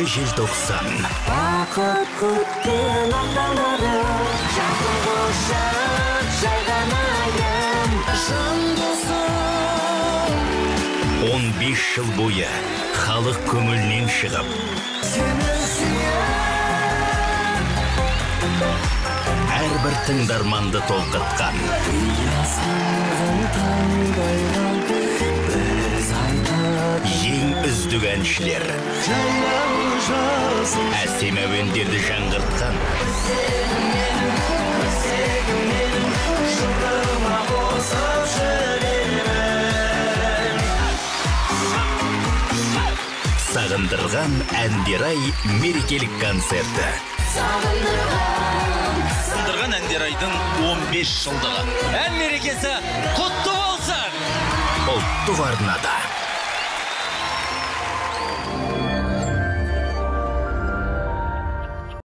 желтоқсан. Бақыт күткен аңдаларым, жақын құшақ жайғанайым, жан досым. 15 жыл бойы халық көңілінен шығып, Сені сүйем. әрбір тыңдарманды толқытқан. Қиясағын таңдайған біз айтып, Ең үздік әншілер, жаяу жазым. әсем әуендерді жаңғыртқан. Өзегімнен жырыма қосып жүремін. Сағындырған әндерай мерекелік концерті. Сағындырған әндерайдың 15 жылдығы. Ән мерекесі құтты болсын! Ұлттық арнада.